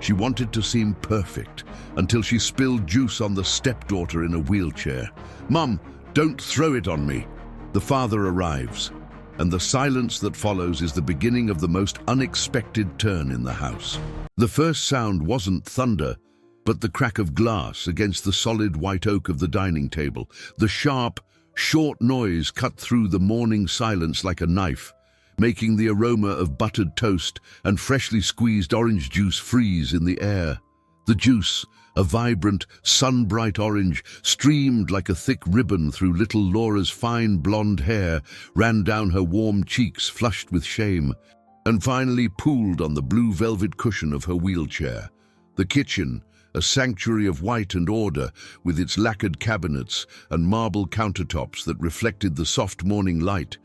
She wanted to seem perfect, until she spilled juice on the stepdaughter in a wheelchair. "Mum, don't throw it on me." The father arrives, and the silence that follows is the beginning of the most unexpected turn in the house. The first sound wasn't thunder, but the crack of glass against the solid white oak of the dining table. The sharp, short noise cut through the morning silence like a knife, making the aroma of buttered toast and freshly squeezed orange juice freeze in the air. The juice, a vibrant, sun-bright orange, streamed like a thick ribbon through little Laura's fine blonde hair, ran down her warm cheeks flushed with shame, and finally pooled on the blue velvet cushion of her wheelchair. The kitchen, a sanctuary of white and order, with its lacquered cabinets and marble countertops that reflected the soft morning light,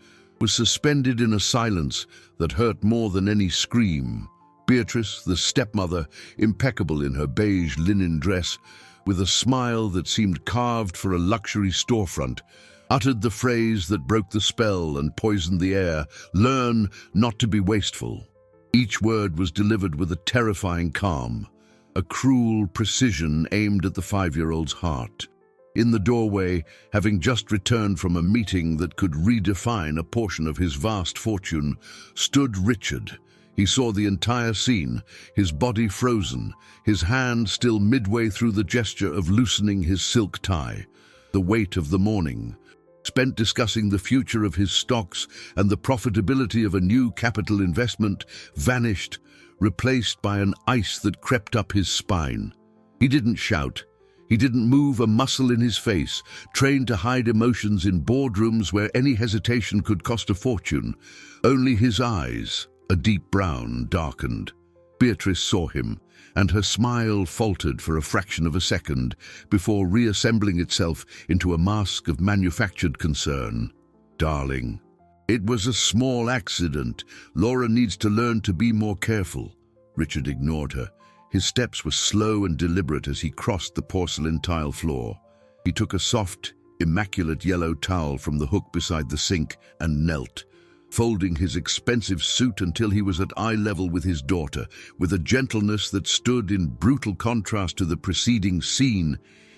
was suspended in a silence that hurt more than any scream. Beatrice, the stepmother, impeccable in her beige linen dress, with a smile that seemed carved for a luxury storefront, uttered the phrase that broke the spell and poisoned the air: "Learn not to be wasteful." Each word was delivered with a terrifying calm, a cruel precision aimed at the 5-year-old's heart. In the doorway, having just returned from a meeting that could redefine a portion of his vast fortune, stood Richard. He saw the entire scene, his body frozen, his hand still midway through the gesture of loosening his silk tie. The weight of the morning, spent discussing the future of his stocks and the profitability of a new capital investment, vanished, replaced by an ice that crept up his spine. He didn't shout. He didn't move a muscle in his face, trained to hide emotions in boardrooms where any hesitation could cost a fortune. Only his eyes, a deep brown, darkened. Beatrice saw him, and her smile faltered for a fraction of a second before reassembling itself into a mask of manufactured concern. "Darling, it was a small accident. Laura needs to learn to be more careful." Richard ignored her. His steps were slow and deliberate as he crossed the porcelain tile floor. He took a soft, immaculate yellow towel from the hook beside the sink and knelt, folding his expensive suit until he was at eye level with his daughter. With a gentleness that stood in brutal contrast to the preceding scene,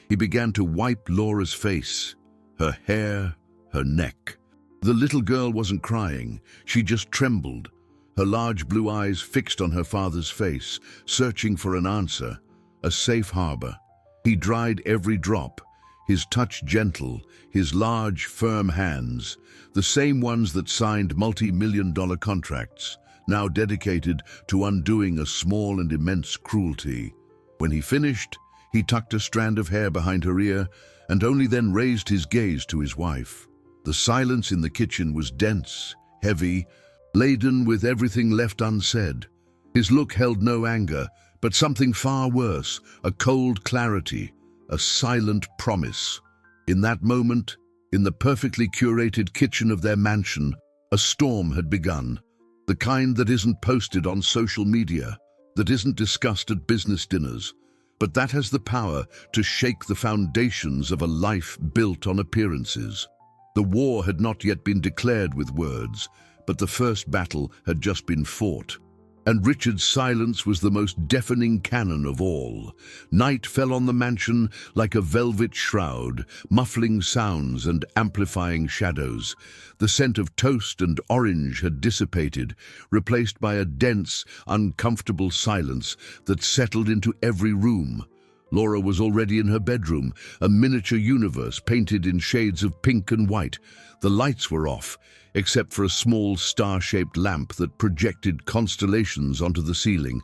he began to wipe Laura's face, her hair, her neck. The little girl wasn't crying, she just trembled, her large blue eyes fixed on her father's face, searching for an answer, a safe harbor. He dried every drop, his touch gentle, his large, firm hands, the same ones that signed multi-million-dollar contracts, now dedicated to undoing a small and immense cruelty. When he finished, he tucked a strand of hair behind her ear and only then raised his gaze to his wife. The silence in the kitchen was dense, heavy, laden with everything left unsaid. His look held no anger, but something far worse, a cold clarity, a silent promise. In that moment, in the perfectly curated kitchen of their mansion, a storm had begun. The kind that isn't posted on social media, that isn't discussed at business dinners, but that has the power to shake the foundations of a life built on appearances. The war had not yet been declared with words, but the first battle had just been fought. And Richard's silence was the most deafening cannon of all. Night fell on the mansion like a velvet shroud, muffling sounds and amplifying shadows. The scent of toast and orange had dissipated, replaced by a dense, uncomfortable silence that settled into every room. Laura was already in her bedroom, a miniature universe painted in shades of pink and white. The lights were off, except for a small star-shaped lamp that projected constellations onto the ceiling.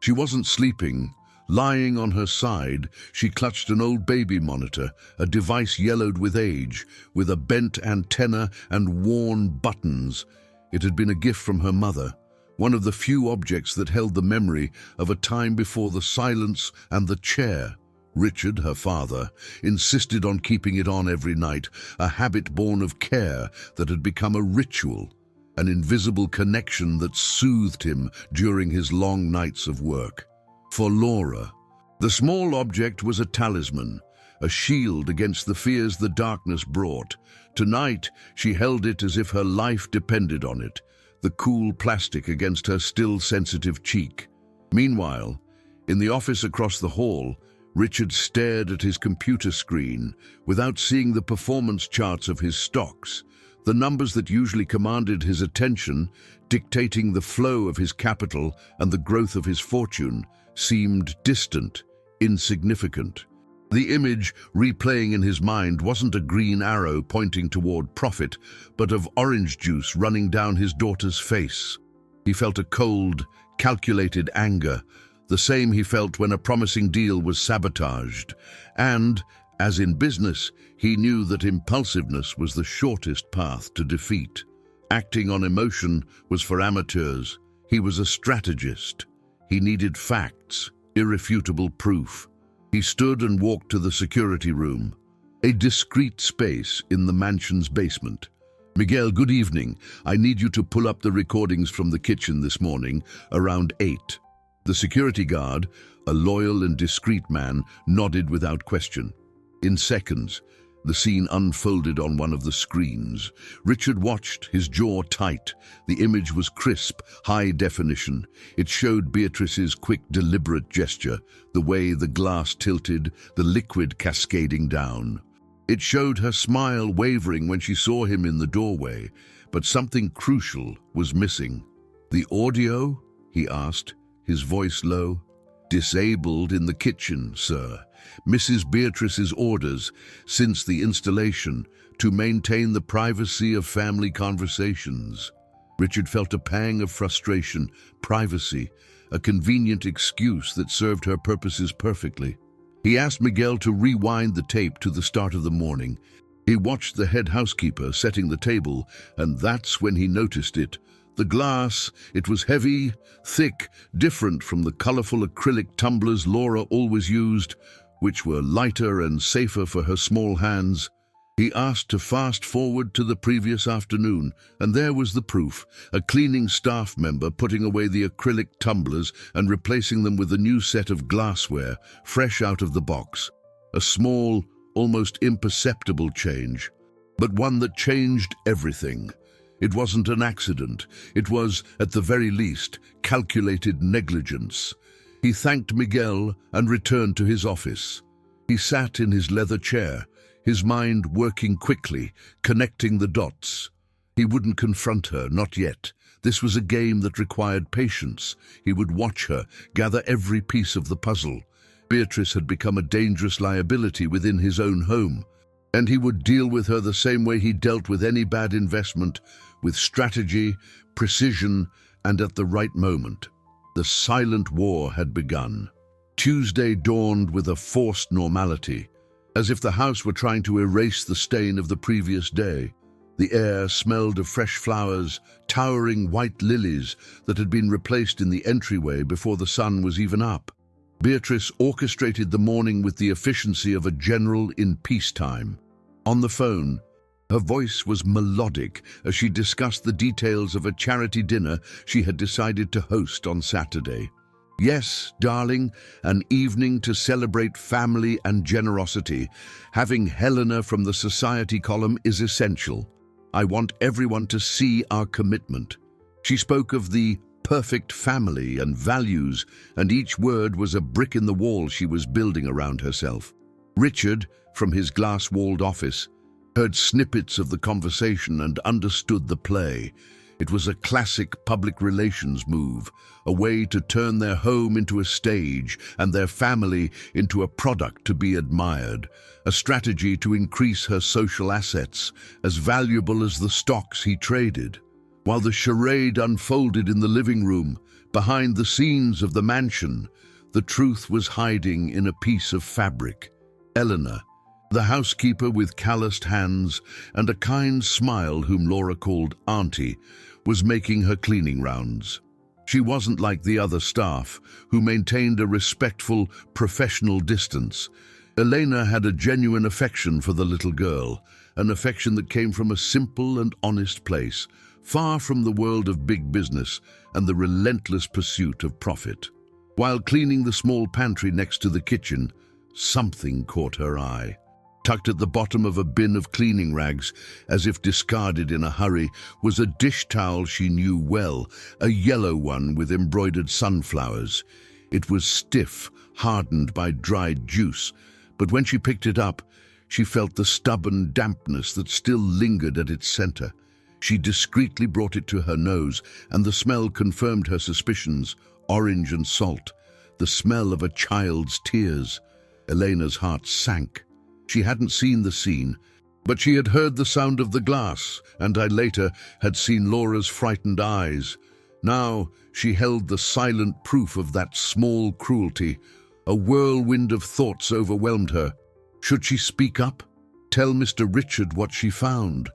She wasn't sleeping. Lying on her side, she clutched an old baby monitor, a device yellowed with age, with a bent antenna and worn buttons. It had been a gift from her mother, one of the few objects that held the memory of a time before the silence and the chair. Richard, her father, insisted on keeping it on every night, a habit born of care that had become a ritual, an invisible connection that soothed him during his long nights of work. For Laura, the small object was a talisman, a shield against the fears the darkness brought. Tonight, she held it as if her life depended on it, the cool plastic against her still sensitive cheek. Meanwhile, In the office across the hall, Richard stared at his computer screen without seeing the performance charts of his stocks. The numbers that usually commanded his attention, dictating the flow of his capital and the growth of his fortune, seemed distant, insignificant. The image replaying in his mind wasn't a green arrow pointing toward profit, but of orange juice running down his daughter's face. He felt a cold, calculated anger, the same he felt when a promising deal was sabotaged. And, as in business, he knew that impulsiveness was the shortest path to defeat. Acting on emotion was for amateurs. He was a strategist. He needed facts, irrefutable proof. He stood and walked to the security room, a discreet space in the mansion's basement. "Miguel, good evening. I need you to pull up the recordings from the kitchen this morning, around 8. The security guard, a loyal and discreet man, nodded without question. In seconds, the scene unfolded on one of the screens. Richard watched, his jaw tight. The image was crisp, high definition. It showed Beatrice's quick, deliberate gesture, the way the glass tilted, the liquid cascading down. It showed her smile wavering when she saw him in the doorway, but something crucial was missing. "The audio?" he asked, his voice low. "Disabled in the kitchen, sir. Mrs. Beatrice's orders, since the installation, to maintain the privacy of family conversations." Richard felt a pang of frustration. Privacy, a convenient excuse that served her purposes perfectly. He asked Miguel to rewind the tape to the start of the morning. He watched the head housekeeper setting the table, and that's when he noticed it. The glass, it was heavy, thick, different from the colorful acrylic tumblers Laura always used, which were lighter and safer for her small hands. He asked to fast forward to the previous afternoon, and there was the proof, a cleaning staff member putting away the acrylic tumblers and replacing them with a new set of glassware, fresh out of the box. A small, almost imperceptible change, but one that changed everything. It wasn't an accident. It was, at the very least, calculated negligence. He thanked Miguel and returned to his office. He sat in his leather chair, his mind working quickly, connecting the dots. He wouldn't confront her, not yet. This was a game that required patience. He would watch her, gather every piece of the puzzle. Beatrice had become a dangerous liability within his own home, and he would deal with her the same way he dealt with any bad investment, with strategy, precision, and at the right moment. The silent war had begun. Tuesday dawned with a forced normality, as if the house were trying to erase the stain of the previous day. The air smelled of fresh flowers, towering white lilies that had been replaced in the entryway before the sun was even up. Beatrice orchestrated the morning with the efficiency of a general in peacetime. On the phone, her voice was melodic as she discussed the details of a charity dinner she had decided to host on Saturday. "Yes, darling, an evening to celebrate family and generosity. Having Helena from the society column is essential. I want everyone to see our commitment." She spoke of the perfect family and values, and each word was a brick in the wall she was building around herself. Richard, from his glass-walled office, heard snippets of the conversation and understood the play. It was a classic public relations move, a way to turn their home into a stage and their family into a product to be admired, a strategy to increase her social assets, as valuable as the stocks he traded. While the charade unfolded in the living room, behind the scenes of the mansion, the truth was hiding in a piece of fabric. Eleanor, the housekeeper with calloused hands and a kind smile whom Laura called Auntie, was making her cleaning rounds. She wasn't like the other staff, who maintained a respectful, professional distance. Elena had a genuine affection for the little girl, an affection that came from a simple and honest place, far from the world of big business and the relentless pursuit of profit. While cleaning the small pantry next to the kitchen, something caught her eye. Tucked at the bottom of a bin of cleaning rags, as if discarded in a hurry, was a dish towel she knew well, a yellow one with embroidered sunflowers. It was stiff, hardened by dried juice, but when she picked it up, she felt the stubborn dampness that still lingered at its center. She discreetly brought it to her nose, and the smell confirmed her suspicions. Orange and salt, the smell of a child's tears. Elena's heart sank. She hadn't seen the scene, but she had heard the sound of the glass, and I later had seen Laura's frightened eyes. Now she held the silent proof of that small cruelty. A whirlwind of thoughts overwhelmed her. Should she speak up? Tell Mr. Richard what she found?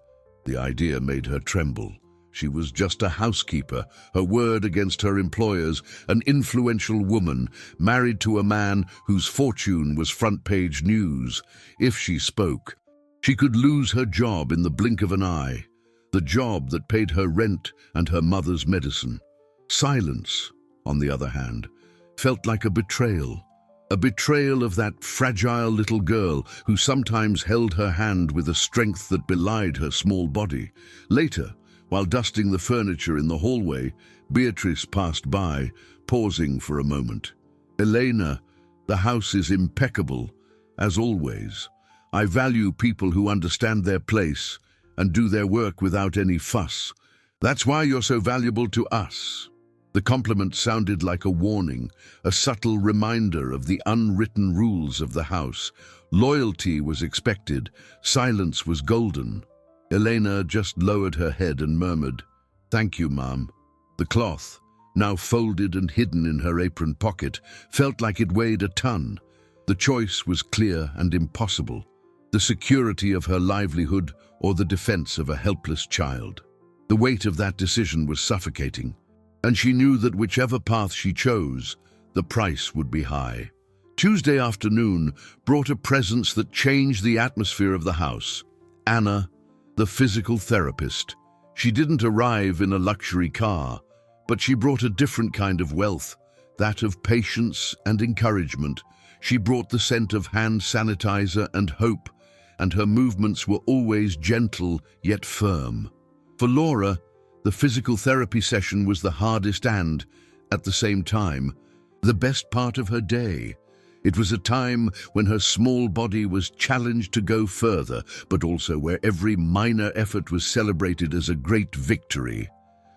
The idea made her tremble. She was just a housekeeper, her word against her employers, an influential woman, married to a man whose fortune was front-page news. If she spoke, she could lose her job in the blink of an eye, the job that paid her rent and her mother's medicine. Silence, on the other hand, felt like a betrayal of that fragile little girl who sometimes held her hand with a strength that belied her small body. Later, while dusting the furniture in the hallway, Beatrice passed by, pausing for a moment. "Elena, the house is impeccable, as always. I value people who understand their place and do their work without any fuss. That's why you're so valuable to us." The compliment sounded like a warning, a subtle reminder of the unwritten rules of the house. Loyalty was expected, silence was golden. Elena just lowered her head and murmured, "Thank you, Mom." The cloth, now folded and hidden in her apron pocket, felt like it weighed a ton. The choice was clear and impossible: the security of her livelihood or the defense of a helpless child. The weight of that decision was suffocating, and she knew that whichever path she chose, the price would be high. Tuesday afternoon brought a presence that changed the atmosphere of the house. Anna, the physical therapist. She didn't arrive in a luxury car, but she brought a different kind of wealth, that of patience and encouragement. She brought the scent of hand sanitizer and hope, and her movements were always gentle yet firm. For Laura, the physical therapy session was the hardest and, at the same time, the best part of her day. It was a time when her small body was challenged to go further, but also where every minor effort was celebrated as a great victory.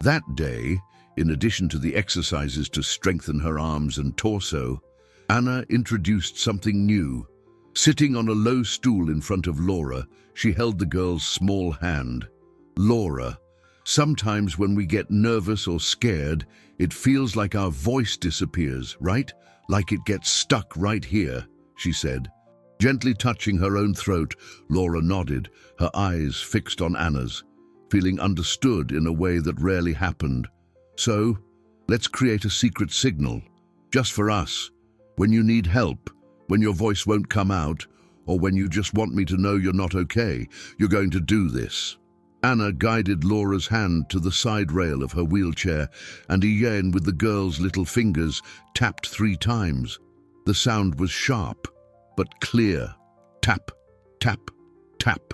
That day, in addition to the exercises to strengthen her arms and torso, Anna introduced something new. Sitting on a low stool in front of Laura, she held the girl's small hand. "Laura, sometimes when we get nervous or scared, it feels like our voice disappears, right? Like it gets stuck right here," she said. Gently touching her own throat, Laura nodded, her eyes fixed on Anna's, feeling understood in a way that rarely happened. "So, let's create a secret signal, just for us. When you need help, when your voice won't come out, or when you just want me to know you're not okay, you're going to do this." Anna guided Laura's hand to the side rail of her wheelchair, and Ian, with the girl's little fingers, tapped 3 times. The sound was sharp, but clear. Tap, tap, tap.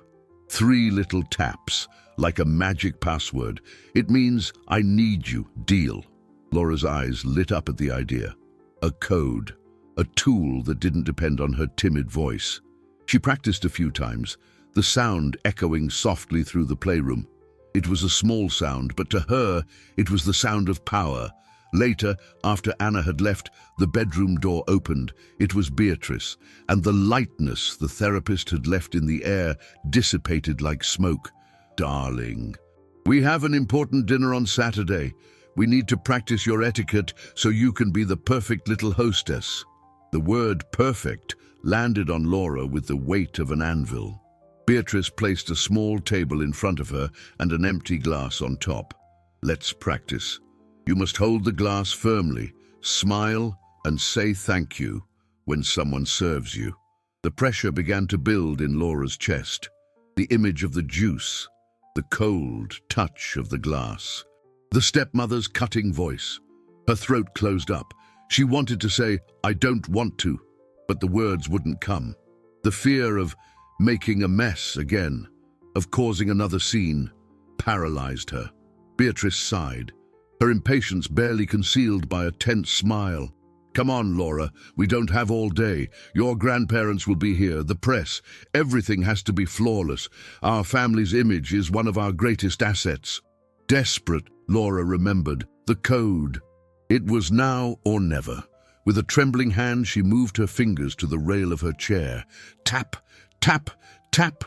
3 little taps, like a magic password. "It means I need you, deal." Laura's eyes lit up at the idea. A code, a tool that didn't depend on her timid voice. She practiced a few times, the sound echoing softly through the playroom. It was a small sound, but to her, it was the sound of power. Later, after Anna had left, the bedroom door opened. It was Beatrice, and the lightness the therapist had left in the air dissipated like smoke. "Darling, we have an important dinner on Saturday. We need to practice your etiquette so you can be the perfect little hostess." The word "perfect" landed on Laura with the weight of an anvil. Beatrice placed a small table in front of her and an empty glass on top. "Let's practice. You must hold the glass firmly, smile, and say thank you when someone serves you." The pressure began to build in Laura's chest. The image of the juice, the cold touch of the glass. The stepmother's cutting voice. Her throat closed up. She wanted to say, "I don't want to," but the words wouldn't come. The fear of making a mess again, of causing another scene, paralyzed her. Beatrice sighed, her impatience barely concealed by a tense smile. Come on, Laura. We don't have all day. Your grandparents will be here, the press. Everything has to be flawless. Our family's image is one of our greatest assets. Desperate, Laura remembered. The code. It was now or never. With a trembling hand, she moved her fingers to the rail of her chair. Tap, tap, tap.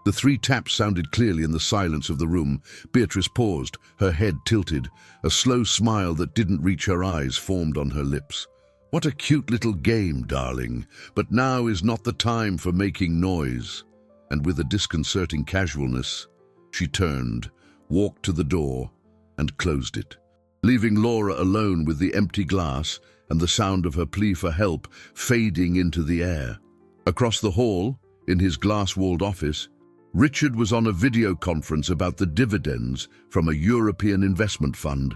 The 3 taps sounded clearly in the silence of the room. Beatrice paused, her head tilted. A slow smile that didn't reach her eyes formed on her lips. What a cute little game, darling, but now is not the time for making noise. And with a disconcerting casualness, she turned, walked to the door, and closed it, leaving Laura alone with the empty glass and the sound of her plea for help fading into the air. Across the hall, in his glass-walled office, Richard was on a video conference about the dividends from a European investment fund.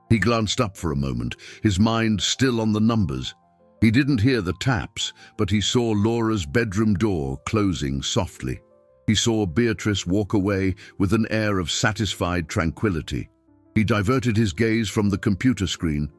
He glanced up for a moment, his mind still on the numbers. He didn't hear the taps, but he saw Laura's bedroom door closing softly. He saw Beatrice walk away with an air of satisfied tranquility. He diverted his gaze from the computer screen,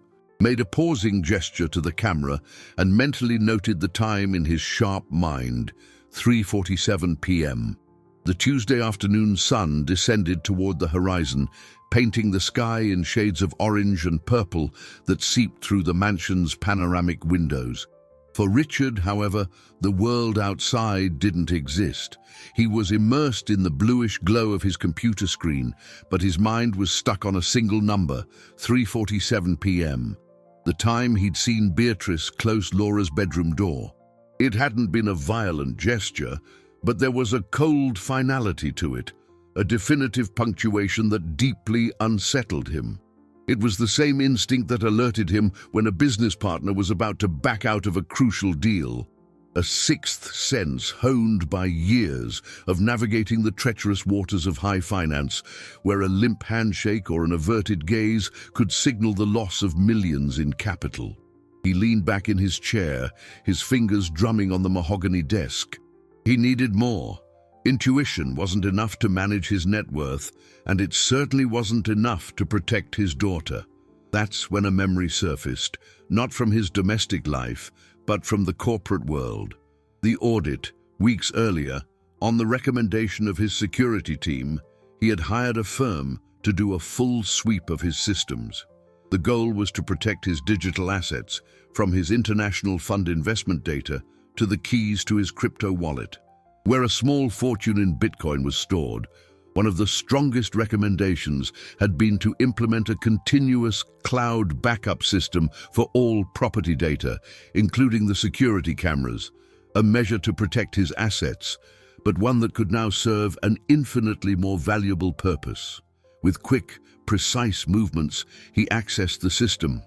made a pausing gesture to the camera, and mentally noted the time in his sharp mind, 3:47 p.m. The Tuesday afternoon sun descended toward the horizon, painting the sky in shades of orange and purple that seeped through the mansion's panoramic windows. For Richard, however, the world outside didn't exist. He was immersed in the bluish glow of his computer screen, but his mind was stuck on a single number, 3:47 p.m., the time he'd seen Beatrice close Laura's bedroom door. It hadn't been a violent gesture, but there was a cold finality to it, a definitive punctuation that deeply unsettled him. It was the same instinct that alerted him when a business partner was about to back out of a crucial deal, a sixth sense honed by years of navigating the treacherous waters of high finance, where a limp handshake or an averted gaze could signal the loss of millions in capital. He leaned back in his chair, his fingers drumming on the mahogany desk. He needed more. Intuition wasn't enough to manage his net worth, and it certainly wasn't enough to protect his daughter. That's when a memory surfaced, not from his domestic life, but from the corporate world. The audit, weeks earlier, on the recommendation of his security team, he had hired a firm to do a full sweep of his systems. The goal was to protect his digital assets, from his international fund investment data to the keys to his crypto wallet. Where a small fortune in Bitcoin was stored, one of the strongest recommendations had been to implement a continuous cloud backup system for all property data, including the security cameras, a measure to protect his assets, but one that could now serve an infinitely more valuable purpose. With quick, precise movements, he accessed the system.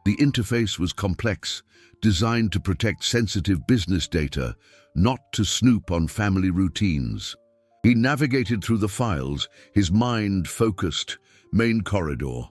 The interface was complex, designed to protect sensitive business data, not to snoop on family routines. He navigated through the files, his mind focused. Main corridor.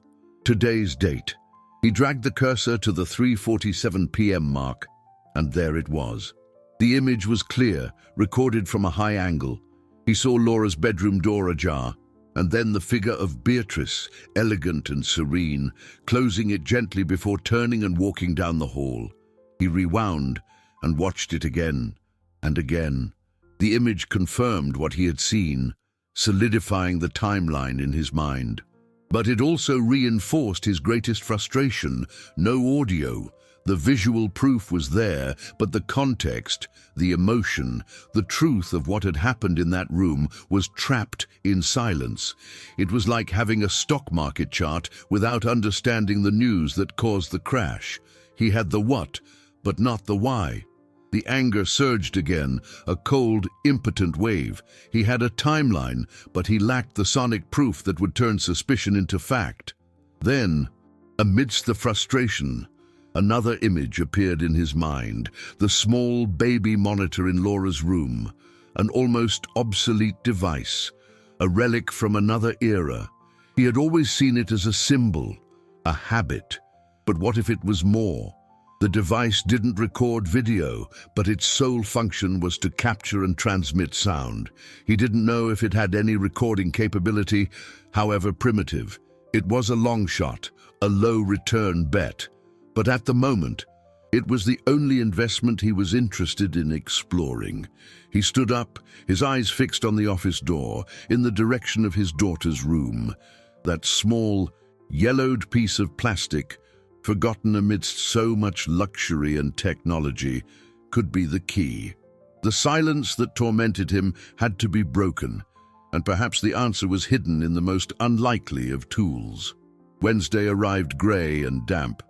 Today's date. He dragged the cursor to the 3:47 p.m. mark, and there it was. The image was clear, recorded from a high angle. He saw Laura's bedroom door ajar, and then the figure of Beatrice, elegant and serene, closing it gently before turning and walking down the hall. He rewound and watched it again and again. The image confirmed what he had seen, solidifying the timeline in his mind. But it also reinforced his greatest frustration: no audio. The visual proof was there, but the context, the emotion, the truth of what had happened in that room was trapped in silence. It was like having a stock market chart without understanding the news that caused the crash. He had the what, but not the why. The anger surged again, a cold, impotent wave. He had a timeline, but he lacked the sonic proof that would turn suspicion into fact. Then, amidst the frustration, another image appeared in his mind, the small baby monitor in Laura's room, an almost obsolete device, a relic from another era. He had always seen it as a symbol, a habit. But what if it was more? The device didn't record video, but its sole function was to capture and transmit sound. He didn't know if it had any recording capability, however primitive. It was a long shot, a low-return bet. But at the moment, It was the only investment he was interested in exploring. He stood up, his eyes fixed on the office door, in the direction of his daughter's room. That small, yellowed piece of plastic, forgotten amidst so much luxury and technology, could be the key. The silence that tormented him had to be broken, and perhaps the answer was hidden in the most unlikely of tools. Wednesday arrived grey and damp,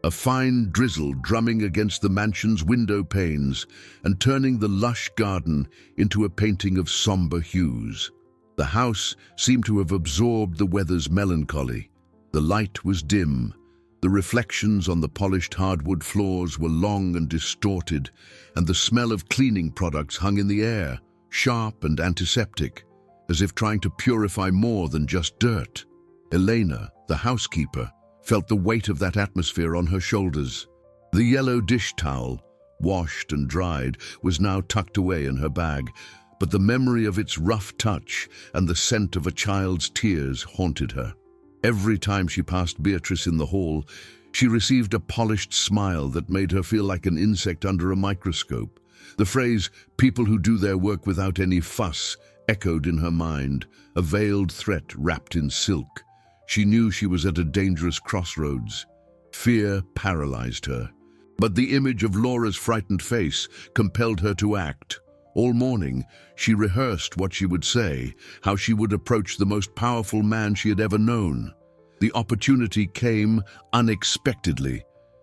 a fine drizzle drumming against the mansion's window panes and turning the lush garden into a painting of somber hues. The house seemed to have absorbed the weather's melancholy. The light was dim. The reflections on the polished hardwood floors were long and distorted, and the smell of cleaning products hung in the air, sharp and antiseptic, as if trying to purify more than just dirt. Elena, the housekeeper, felt the weight of that atmosphere on her shoulders. The yellow dish towel, washed and dried, was now tucked away in her bag, but the memory of its rough touch and the scent of a child's tears haunted her. Every time she passed Beatrice in the hall, she received a polished smile that made her feel like an insect under a microscope. The phrase, "people who do their work without any fuss," echoed in her mind, a veiled threat wrapped in silk. She knew she was at a dangerous crossroads. Fear paralyzed her. But the image of Laura's frightened face compelled her to act. All morning, she rehearsed what she would say, how she would approach the most powerful man she had ever known. The opportunity came unexpectedly.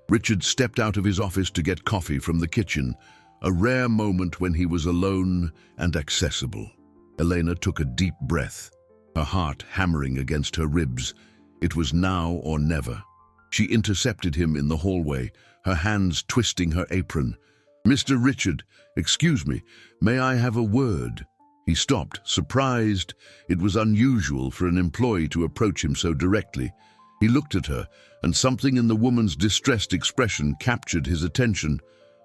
Richard stepped out of his office to get coffee from the kitchen, a rare moment when he was alone and accessible. Elena took a deep breath, her heart hammering against her ribs. It was now or never. She intercepted him in the hallway, her hands twisting her apron. "Mr. Richard, excuse me, may I have a word?" He stopped, surprised. It was unusual for an employee to approach him so directly. He looked at her, and something in the woman's distressed expression captured his attention.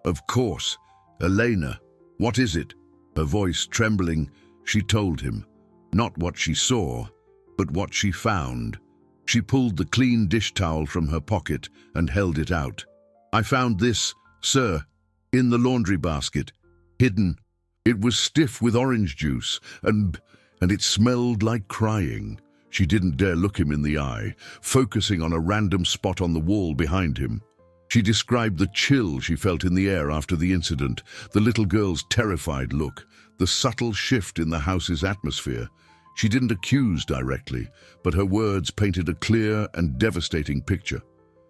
"Of course. Elena, what is it?" Her voice trembling, she told him. Not what she saw, but what she found. She pulled the clean dish towel from her pocket and held it out. "I found this, sir, in the laundry basket, hidden. It was stiff with orange juice, and it smelled like crying." She didn't dare look him in the eye, focusing on a random spot on the wall behind him. She described the chill she felt in the air after the incident, the little girl's terrified look, the subtle shift in the house's atmosphere. She didn't accuse directly, but her words painted a clear and devastating picture.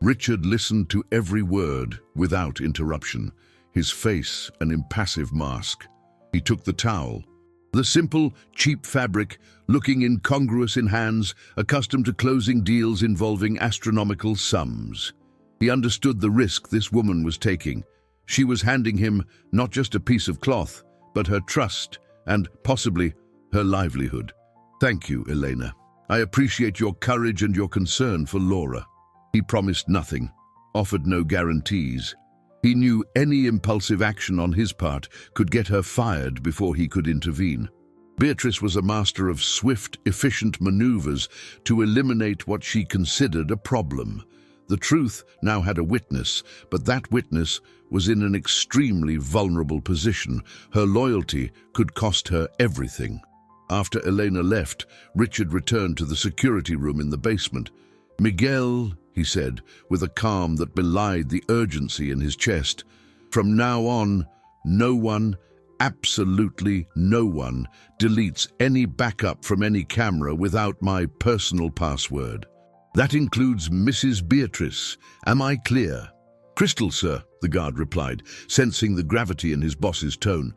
Richard listened to every word without interruption, his face an impassive mask. He took the towel. The simple, cheap fabric, looking incongruous in hands accustomed to closing deals involving astronomical sums. He understood the risk this woman was taking. She was handing him not just a piece of cloth, but her trust and, possibly, her livelihood. "Thank you, Elena. I appreciate your courage and your concern for Laura." He promised nothing, offered no guarantees. He knew any impulsive action on his part could get her fired before he could intervene. Beatrice was a master of swift, efficient maneuvers to eliminate what she considered a problem. The truth now had a witness, but that witness was in an extremely vulnerable position. Her loyalty could cost her everything. After Elena left, Richard returned to the security room in the basement. "Miguel," he said, with a calm that belied the urgency in his chest, "from now on, no one, absolutely no one, deletes any backup from any camera without my personal password. That includes Mrs. Beatrice. Am I clear?" "Crystal, sir," the guard replied, sensing the gravity in his boss's tone.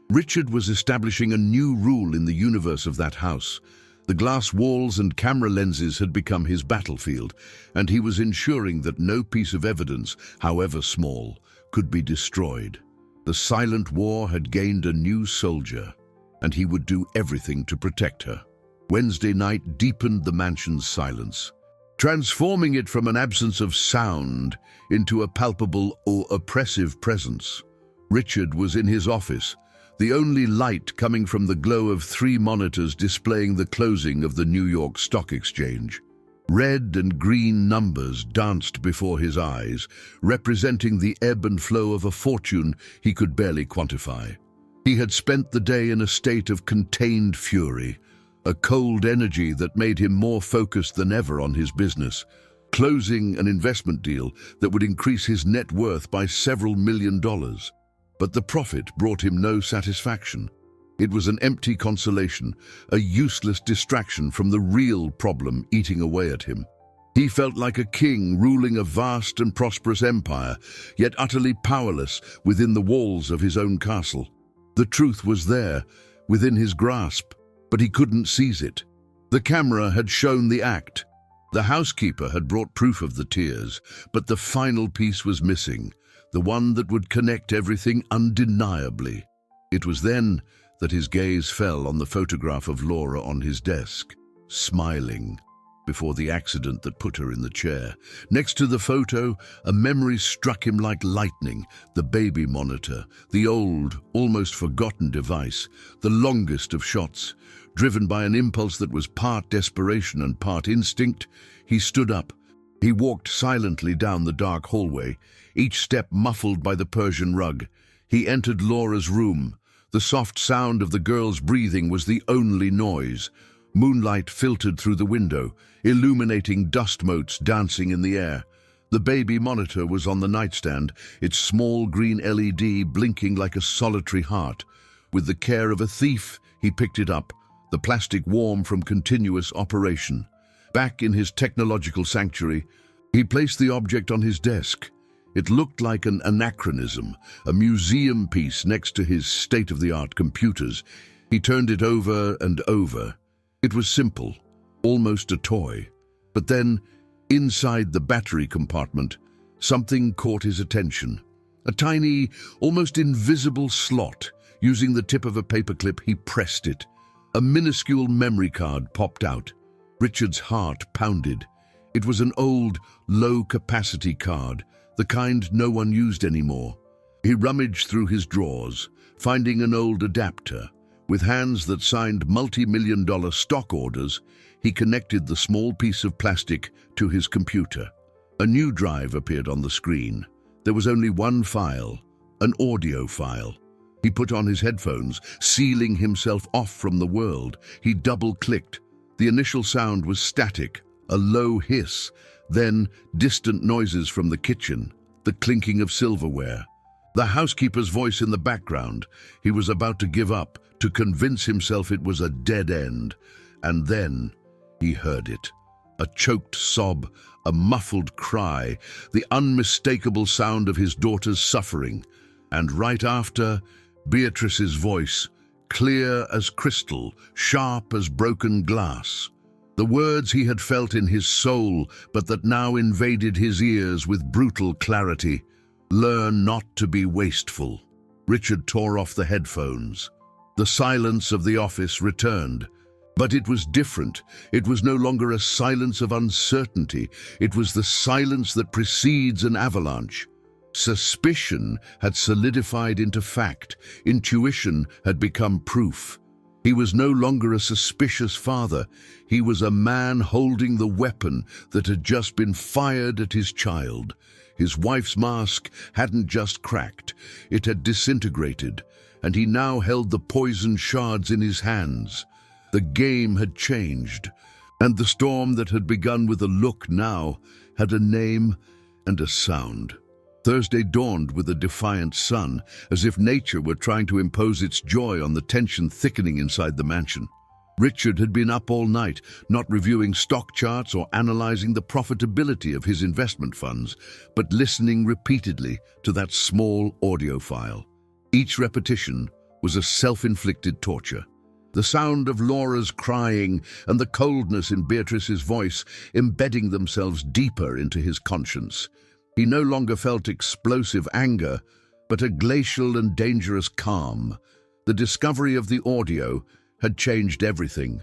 Richard was establishing a new rule in the universe of that house. The glass walls and camera lenses had become his battlefield, and he was ensuring that no piece of evidence, however small, could be destroyed. The silent war had gained a new soldier, and he would do everything to protect her. Wednesday night deepened the mansion's silence, transforming it from an absence of sound into a palpable or oppressive presence. Richard was in his office, the only light coming from the glow of 3 monitors displaying the closing of the New York Stock Exchange. Red and green numbers danced before his eyes, representing the ebb and flow of a fortune he could barely quantify. He had spent the day in a state of contained fury, a cold energy that made him more focused than ever on his business, closing an investment deal that would increase his net worth by several $1,000,000. But the profit brought him no satisfaction. It was an empty consolation, a useless distraction from the real problem eating away at him. He felt like a king ruling a vast and prosperous empire, yet utterly powerless within the walls of his own castle. The truth was there, within his grasp, but he couldn't seize it. The camera had shown the act. The housekeeper had brought proof of the tears, but the final piece was missing, the one that would connect everything undeniably. It was then that his gaze fell on the photograph of Laura on his desk, smiling, before the accident that put her in the chair. Next to the photo, a memory struck him like lightning: the baby monitor, the old, almost forgotten device, the longest of shots. Driven by an impulse that was part desperation and part instinct, he stood up. He walked silently down the dark hallway, each step muffled by the Persian rug. He entered Laura's room. The soft sound of the girl's breathing was the only noise. Moonlight filtered through the window, illuminating dust motes dancing in the air. The baby monitor was on the nightstand, its small green LED blinking like a solitary heart. With the care of a thief, he picked it up, the plastic warm from continuous operation. Back in his technological sanctuary, he placed the object on his desk. It looked like an anachronism, a museum piece next to his state-of-the-art computers. He turned it over and over. It was simple, almost a toy. But then, inside the battery compartment, something caught his attention. A tiny, almost invisible slot. Using the tip of a paperclip, he pressed it. A minuscule memory card popped out. Richard's heart pounded. It was an old, low-capacity card, the kind no one used anymore. He rummaged through his drawers, finding an old adapter. With hands that signed multi-million-dollar stock orders, he connected the small piece of plastic to his computer. A new drive appeared on the screen. There was only one file, an audio file. He put on his headphones, sealing himself off from the world. He double-clicked. The initial sound was static, a low hiss, then distant noises from the kitchen, the clinking of silverware. The housekeeper's voice in the background. He was about to give up, to convince himself it was a dead end. And then he heard it. A choked sob, a muffled cry, the unmistakable sound of his daughter's suffering. And right after, Beatrice's voice, clear as crystal, sharp as broken glass. The words he had felt in his soul, but that now invaded his ears with brutal clarity. Learn not to be wasteful. Richard tore off the headphones. The silence of the office returned. But it was different. It was no longer a silence of uncertainty. It was the silence that precedes an avalanche. Suspicion had solidified into fact. Intuition had become proof. He was no longer a suspicious father. He was a man holding the weapon that had just been fired at his child. His wife's mask hadn't just cracked, it had disintegrated, and he now held the poisoned shards in his hands. The game had changed, and the storm that had begun with a look now had a name and a sound. Thursday dawned with a defiant sun, as if nature were trying to impose its joy on the tension thickening inside the mansion. Richard had been up all night, not reviewing stock charts or analyzing the profitability of his investment funds, but listening repeatedly to that small audio file. Each repetition was a self-inflicted torture. The sound of Laura's crying and the coldness in Beatrice's voice embedding themselves deeper into his conscience. He no longer felt explosive anger, but a glacial and dangerous calm. The discovery of the audio had changed everything.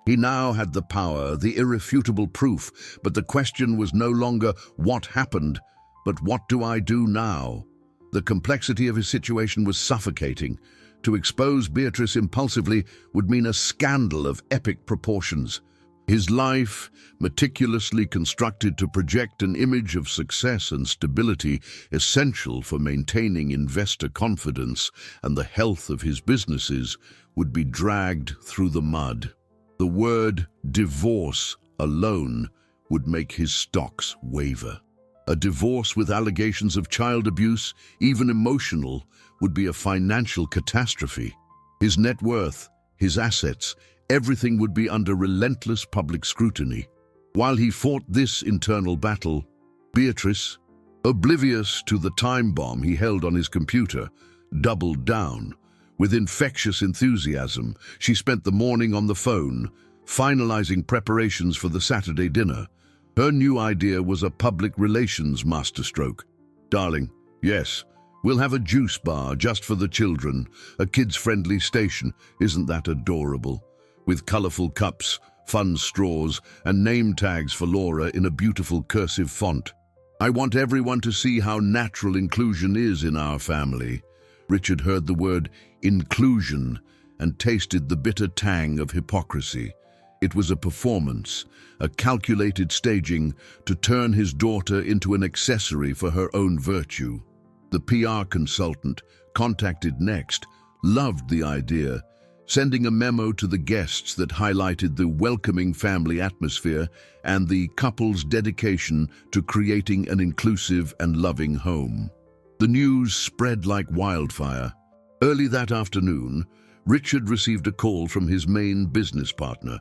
He now had the power, the irrefutable proof, but the question was no longer what happened, but what do I do now? The complexity of his situation was suffocating. To expose Beatrice impulsively would mean a scandal of epic proportions. His life, meticulously constructed to project an image of success and stability essential for maintaining investor confidence and the health of his businesses, would be dragged through the mud. The word divorce alone would make his stocks waver. A divorce with allegations of child abuse, even emotional, would be a financial catastrophe. His net worth, his assets, everything would be under relentless public scrutiny. While he fought this internal battle, Beatrice, oblivious to the time bomb he held on his computer, doubled down. With infectious enthusiasm, she spent the morning on the phone, finalizing preparations for the Saturday dinner. Her new idea was a public relations masterstroke. "Darling, yes, we'll have a juice bar just for the children, a kids-friendly station. Isn't that adorable? With colorful cups, fun straws, and name tags for Laura in a beautiful cursive font. I want everyone to see how natural inclusion is in our family." Richard heard the word inclusion and tasted the bitter tang of hypocrisy. It was a performance, a calculated staging to turn his daughter into an accessory for her own virtue. The PR consultant, contacted next, loved the idea, sending a memo to the guests that highlighted the welcoming family atmosphere and the couple's dedication to creating an inclusive and loving home. The news spread like wildfire. Early that afternoon, Richard received a call from his main business partner.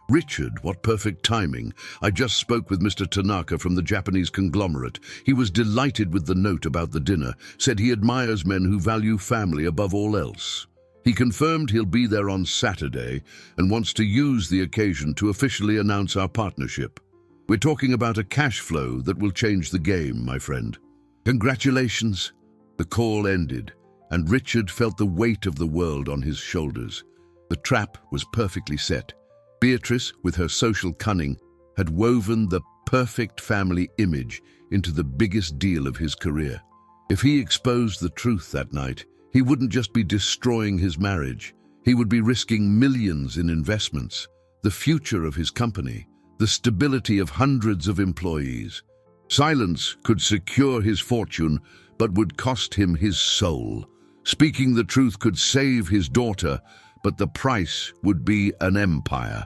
"Richard, what perfect timing. I just spoke with Mr. Tanaka from the Japanese conglomerate. He was delighted with the note about the dinner, said he admires men who value family above all else. He confirmed he'll be there on Saturday and wants to use the occasion to officially announce our partnership. We're talking about a cash flow that will change the game, my friend." "Congratulations." The call ended, and Richard felt the weight of the world on his shoulders. The trap was perfectly set. Beatrice, with her social cunning, had woven the perfect family image into the biggest deal of his career. If he exposed the truth that night, he wouldn't just be destroying his marriage. He would be risking millions in investments, the future of his company, the stability of hundreds of employees. Silence could secure his fortune, but would cost him his soul. Speaking the truth could save his daughter, but the price would be an empire.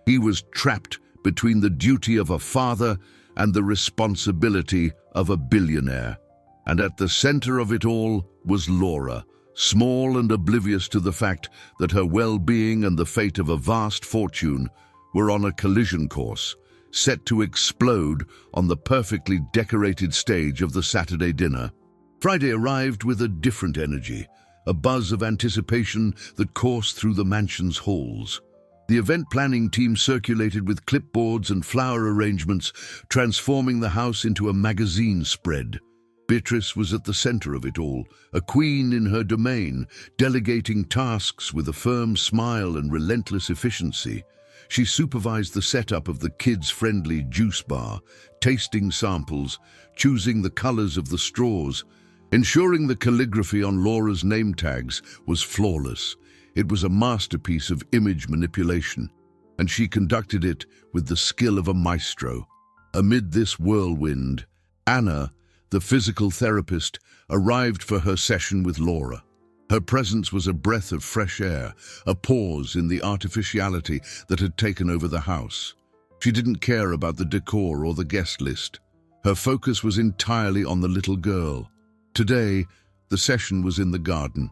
He was trapped between the duty of a father and the responsibility of a billionaire. And at the center of it all was Laura, small and oblivious to the fact that her well-being and the fate of a vast fortune were on a collision course, set to explode on the perfectly decorated stage of the Saturday dinner. Friday arrived with a different energy, a buzz of anticipation that coursed through the mansion's halls. The event planning team circulated with clipboards and flower arrangements, transforming the house into a magazine spread. Beatrice was at the center of it all, a queen in her domain, delegating tasks with a firm smile and relentless efficiency. She supervised the setup of the kids-friendly juice bar, tasting samples, choosing the colors of the straws, ensuring the calligraphy on Laura's name tags was flawless. It was a masterpiece of image manipulation, and she conducted it with the skill of a maestro. Amid this whirlwind, Anna, the physical therapist, arrived for her session with Laura. Her presence was a breath of fresh air, a pause in the artificiality that had taken over the house. She didn't care about the decor or the guest list. Her focus was entirely on the little girl. Today, the session was in the garden,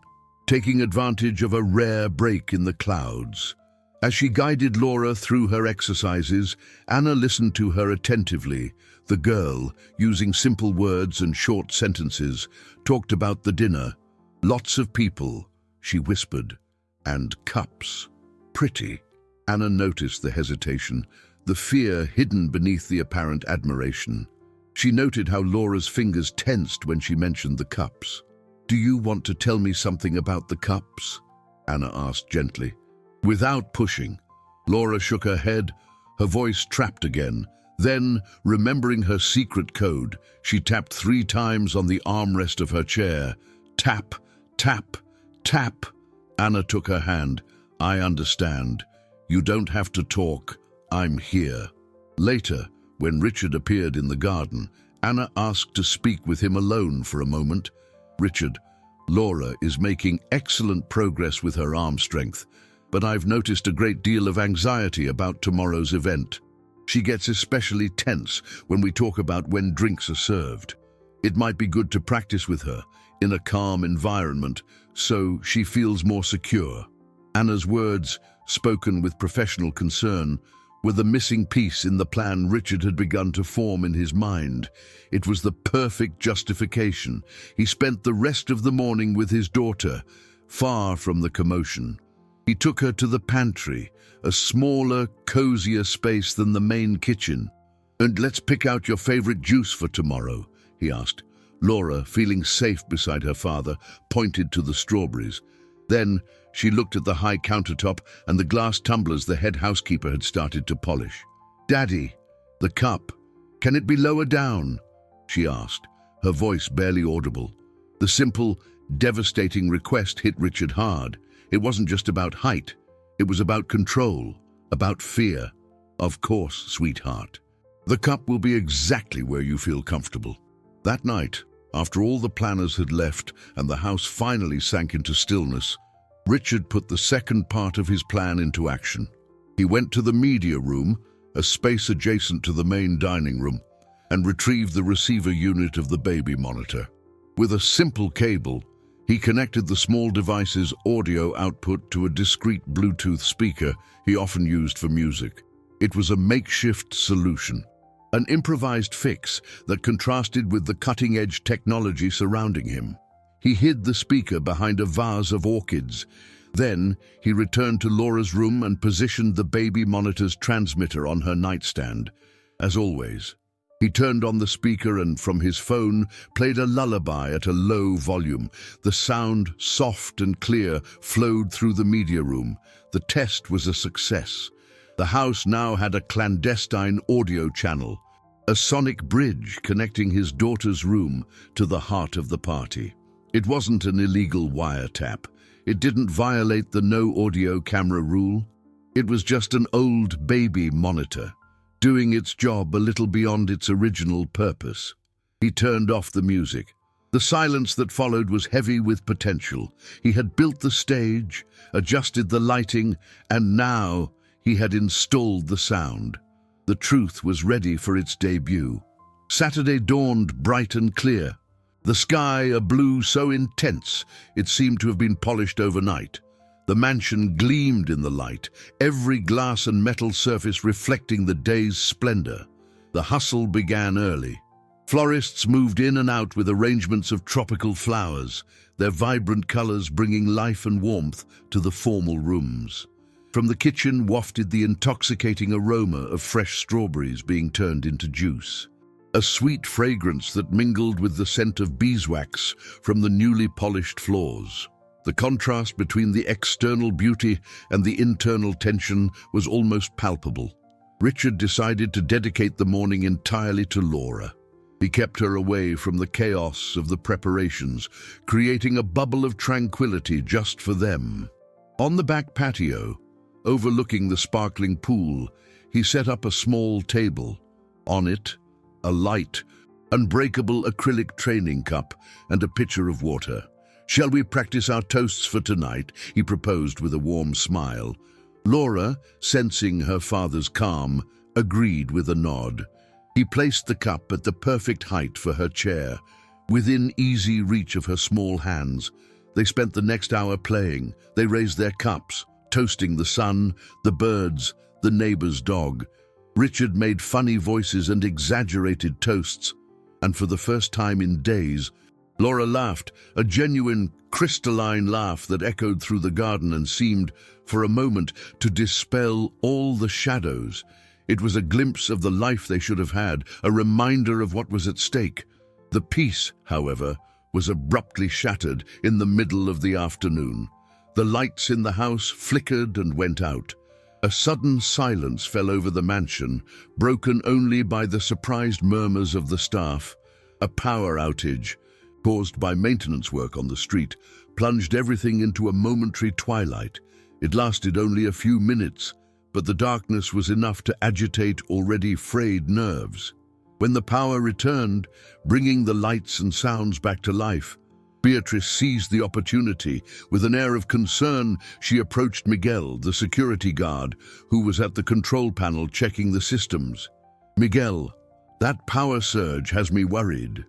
taking advantage of a rare break in the clouds. As she guided Laura through her exercises, Anna listened to her attentively. The girl, using simple words and short sentences, talked about the dinner. "Lots of people," she whispered, "and cups. Pretty." Anna noticed the hesitation, the fear hidden beneath the apparent admiration. She noted how Laura's fingers tensed when she mentioned the cups. "Do you want to tell me something about the cups?" Anna asked gently. Without pushing, Laura shook her head, her voice trapped again. Then, remembering her secret code, she tapped 3 times on the armrest of her chair. Tap, tap, tap. Anna took her hand. "I understand. You don't have to talk. I'm here." Later, when Richard appeared in the garden, Anna asked to speak with him alone for a moment. "Richard, Laura is making excellent progress with her arm strength, but I've noticed a great deal of anxiety about tomorrow's event. She gets especially tense when we talk about when drinks are served. It might be good to practice with her in a calm environment so she feels more secure." Anna's words, spoken with professional concern, were the missing piece in the plan Richard had begun to form in his mind. It was the perfect justification. He spent the rest of the morning with his daughter, far from the commotion. He took her to the pantry, a smaller, cozier space than the main kitchen. "And let's pick out your favorite juice for tomorrow," he asked. Laura, feeling safe beside her father, pointed to the strawberries. Then she looked at the high countertop and the glass tumblers the head housekeeper had started to polish. "Daddy, the cup. Can it be lower down?" she asked, her voice barely audible. The simple, devastating request hit Richard hard. It wasn't just about height. It was about control, about fear. "Of course, sweetheart. The cup will be exactly where you feel comfortable." That night, after all the planners had left and the house finally sank into stillness, Richard put the second part of his plan into action. He went to the media room, a space adjacent to the main dining room, and retrieved the receiver unit of the baby monitor. With a simple cable, he connected the small device's audio output to a discrete Bluetooth speaker he often used for music. It was a makeshift solution, an improvised fix that contrasted with the cutting-edge technology surrounding him. He hid the speaker behind a vase of orchids. Then he returned to Laura's room and positioned the baby monitor's transmitter on her nightstand. As always, he turned on the speaker and from his phone played a lullaby at a low volume. The sound, soft and clear, flowed through the media room. The test was a success. The house now had a clandestine audio channel, a sonic bridge connecting his daughter's room to the heart of the party. It wasn't an illegal wiretap. It didn't violate the no audio camera rule. It was just an old baby monitor, doing its job a little beyond its original purpose. He turned off the music. The silence that followed was heavy with potential. He had built the stage, adjusted the lighting, and now he had installed the sound. The truth was ready for its debut. Saturday dawned bright and clear. The sky a blue so intense it seemed to have been polished overnight. The mansion gleamed in the light, every glass and metal surface reflecting the day's splendor. The hustle began early. Florists moved in and out with arrangements of tropical flowers, their vibrant colors bringing life and warmth to the formal rooms. From the kitchen wafted the intoxicating aroma of fresh strawberries being turned into juice, a sweet fragrance that mingled with the scent of beeswax from the newly polished floors. The contrast between the external beauty and the internal tension was almost palpable. Richard decided to dedicate the morning entirely to Laura. He kept her away from the chaos of the preparations, creating a bubble of tranquility just for them. On the back patio, overlooking the sparkling pool, he set up a small table. On it, a light, unbreakable acrylic training cup and a pitcher of water. "Shall we practice our toasts for tonight?" he proposed with a warm smile. Laura, sensing her father's calm, agreed with a nod. He placed the cup at the perfect height for her chair, within easy reach of her small hands. They spent the next hour playing. They raised their cups, toasting the sun, the birds, the neighbor's dog. Richard made funny voices and exaggerated toasts, and for the first time in days, Laura laughed, a genuine, crystalline laugh that echoed through the garden and seemed, for a moment, to dispel all the shadows. It was a glimpse of the life they should have had, a reminder of what was at stake. The peace, however, was abruptly shattered in the middle of the afternoon. The lights in the house flickered and went out. A sudden silence fell over the mansion, broken only by the surprised murmurs of the staff. A power outage, caused by maintenance work on the street, plunged everything into a momentary twilight. It lasted only a few minutes, but the darkness was enough to agitate already frayed nerves. When the power returned, bringing the lights and sounds back to life, Beatrice seized the opportunity. With an air of concern, she approached Miguel, the security guard, who was at the control panel checking the systems. "Miguel, that power surge has me worried.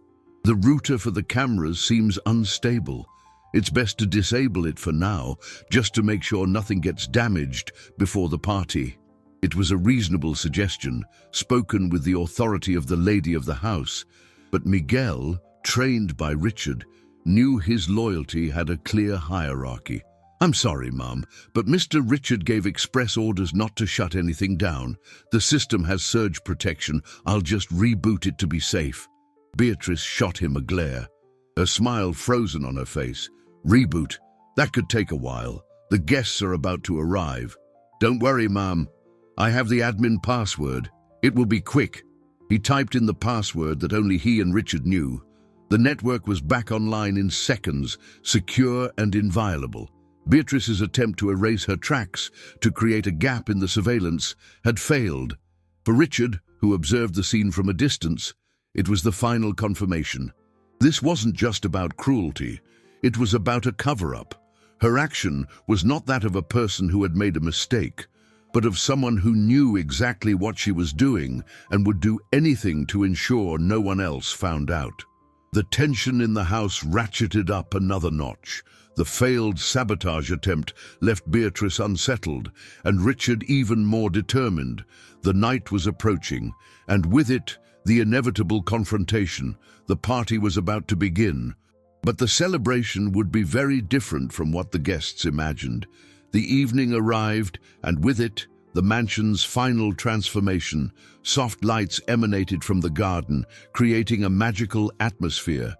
The router for the cameras seems unstable. It's best to disable it for now, just to make sure nothing gets damaged before the party." It was a reasonable suggestion, spoken with the authority of the lady of the house, but Miguel, trained by Richard, knew his loyalty had a clear hierarchy. "I'm sorry, Mum, but Mr. Richard gave express orders not to shut anything down. The system has surge protection. I'll just reboot it to be safe." Beatrice shot him a glare, a smile frozen on her face. "Reboot? That could take a while. The guests are about to arrive." "Don't worry, Mum. I have the admin password. It will be quick." He typed in the password that only he and Richard knew. The network was back online in seconds, secure and inviolable. Beatrice's attempt to erase her tracks, to create a gap in the surveillance, had failed. For Richard, who observed the scene from a distance, it was the final confirmation. This wasn't just about cruelty. It was about a cover-up. Her action was not that of a person who had made a mistake, but of someone who knew exactly what she was doing and would do anything to ensure no one else found out. The tension in the house ratcheted up another notch. The failed sabotage attempt left Beatrice unsettled, and Richard even more determined. The night was approaching, and with it, the inevitable confrontation. The party was about to begin. But the celebration would be very different from what the guests imagined. The evening arrived, and with it, the mansion's final transformation. Soft lights emanated from the garden, creating a magical atmosphere.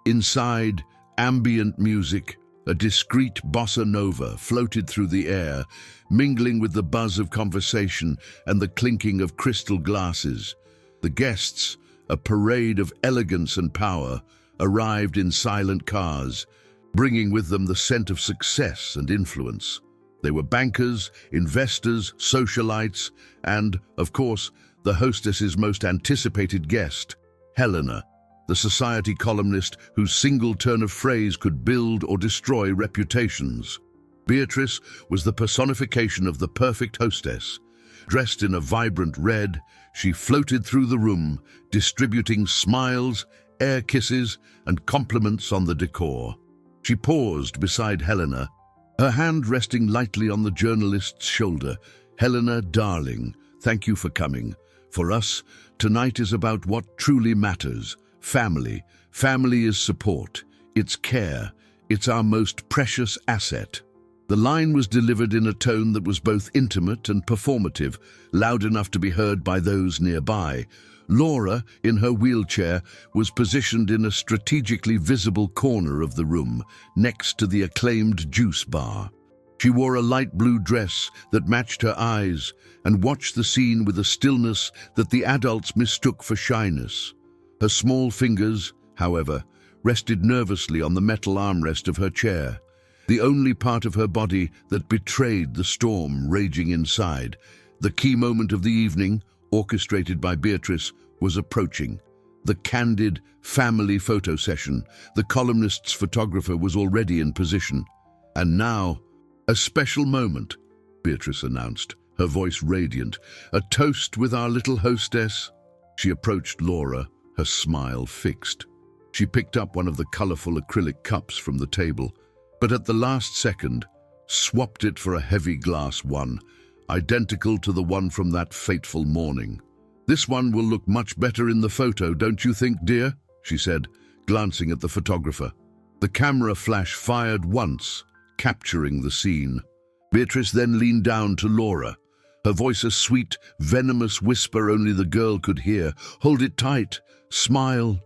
Inside, ambient music, a discreet bossa nova, floated through the air, mingling with the buzz of conversation and the clinking of crystal glasses. The guests, a parade of elegance and power, arrived in silent cars, bringing with them the scent of success and influence. They were bankers, investors, socialites, and, of course, the hostess's most anticipated guest, Helena, the society columnist whose single turn of phrase could build or destroy reputations. Beatrice was the personification of the perfect hostess. Dressed in a vibrant red, she floated through the room, distributing smiles, air kisses, and compliments on the decor. She paused beside Helena, her hand resting lightly on the journalist's shoulder. "Helena, darling, thank you for coming. For us, tonight is about what truly matters. Family. Family is support. It's care. It's our most precious asset." The line was delivered in a tone that was both intimate and performative, loud enough to be heard by those nearby. Laura, in her wheelchair, was positioned in a strategically visible corner of the room, next to the acclaimed juice bar. She wore a light blue dress that matched her eyes and watched the scene with a stillness that the adults mistook for shyness. Her small fingers, however, rested nervously on the metal armrest of her chair, the only part of her body that betrayed the storm raging inside. The key moment of the evening, orchestrated by Beatrice, was approaching. The candid family photo session. The columnist's photographer was already in position. "And now, a special moment," Beatrice announced, her voice radiant. "A toast with our little hostess." She approached Laura, her smile fixed. She picked up one of the colorful acrylic cups from the table, but at the last second, swapped it for a heavy glass one, identical to the one from that fateful morning. "This one will look much better in the photo, don't you think, dear?" she said, glancing at the photographer. The camera flash fired once, capturing the scene. Beatrice then leaned down to Laura, her voice a sweet, venomous whisper only the girl could hear. "Hold it tight. Smile.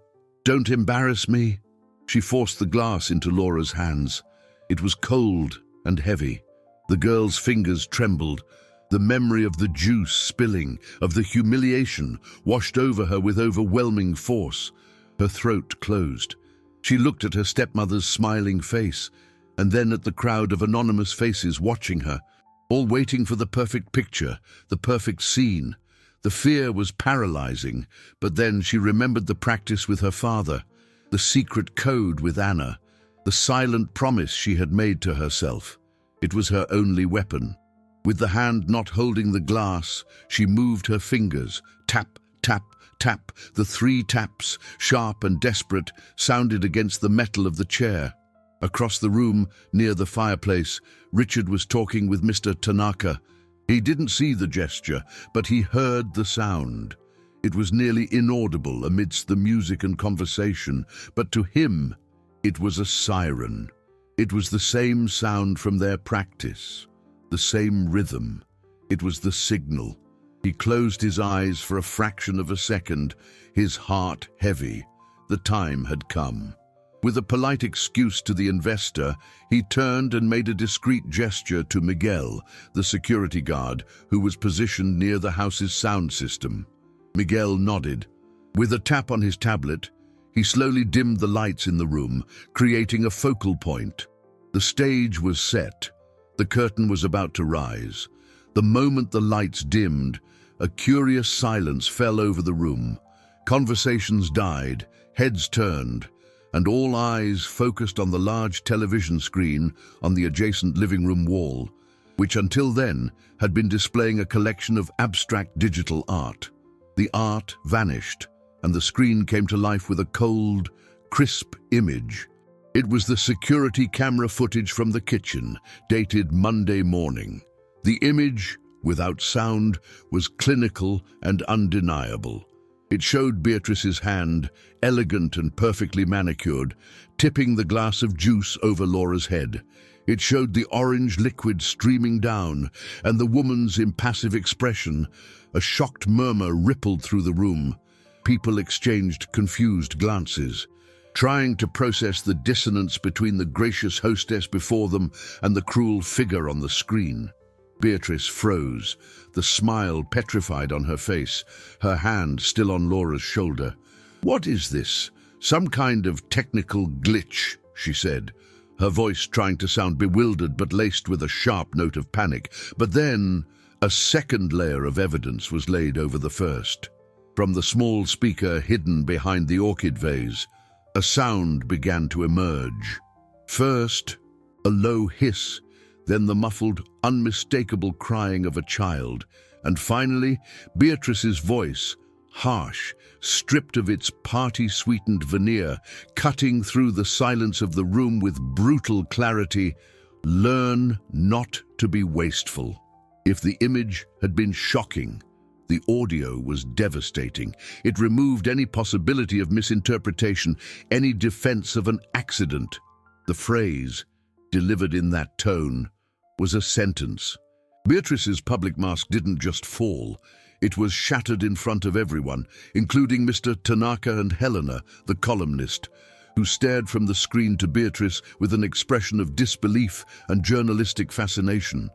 Don't embarrass me." She forced the glass into Laura's hands. It was cold and heavy. The girl's fingers trembled. The memory of the juice spilling, of the humiliation, washed over her with overwhelming force. Her throat closed. She looked at her stepmother's smiling face, and then at the crowd of anonymous faces watching her. all waiting for the perfect picture, the perfect scene. The fear was paralyzing, but then she remembered the practice with her father, the secret code with Anna, the silent promise she had made to herself. It was her only weapon. With the hand not holding the glass, she moved her fingers. Tap, tap, tap. The 3 taps, sharp and desperate, sounded against the metal of the chair. Across the room, near the fireplace, Richard was talking with Mr. Tanaka. He didn't see the gesture, but he heard the sound. It was nearly inaudible amidst the music and conversation, but to him, it was a siren. It was the same sound from their practice, the same rhythm. It was the signal. He closed his eyes for a fraction of a second, his heart heavy. The time had come. With a polite excuse to the investor, he turned and made a discreet gesture to Miguel, the security guard, who was positioned near the house's sound system. Miguel nodded. With a tap on his tablet, he slowly dimmed the lights in the room, creating a focal point. The stage was set. The curtain was about to rise. The moment the lights dimmed, a curious silence fell over the room. Conversations died, heads turned, and all eyes focused on the large television screen on the adjacent living room wall, which until then had been displaying a collection of abstract digital art. The art vanished, and the screen came to life with a cold, crisp image. It was the security camera footage from the kitchen, dated Monday morning. The image, without sound, was clinical and undeniable. It showed Beatrice's hand, elegant and perfectly manicured, tipping the glass of juice over Laura's head. It showed the orange liquid streaming down, and the woman's impassive expression. A shocked murmur rippled through the room. People exchanged confused glances, trying to process the dissonance between the gracious hostess before them and the cruel figure on the screen. Beatrice froze, the smile petrified on her face, her hand still on Laura's shoulder. "What is this? Some kind of technical glitch," she said, her voice trying to sound bewildered but laced with a sharp note of panic. But then, a second layer of evidence was laid over the first. From the small speaker hidden behind the orchid vase, a sound began to emerge. First, a low hiss, then the muffled, unmistakable crying of a child, and finally, Beatrice's voice, harsh, stripped of its party-sweetened veneer, cutting through the silence of the room with brutal clarity. "Learn not to be wasteful." If the image had been shocking, the audio was devastating. It removed any possibility of misinterpretation, any defense of an accident. The phrase, delivered in that tone, was a sentence. Beatrice's public mask didn't just fall. It was shattered in front of everyone, including Mr. Tanaka and Helena, the columnist, who stared from the screen to Beatrice with an expression of disbelief and journalistic fascination.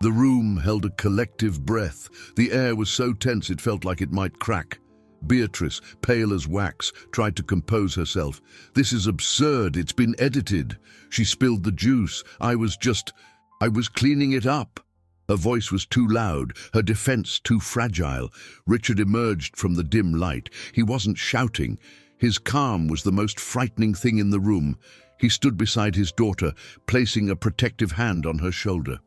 The room held a collective breath. The air was so tense it felt like it might crack. Beatrice, pale as wax, tried to compose herself. "This is absurd. It's been edited." She spilled the juice. I was cleaning it up." Her voice was too loud, her defense too fragile. Richard emerged from the dim light. He wasn't shouting. His calm was the most frightening thing in the room. He stood beside his daughter, placing a protective hand on her shoulder.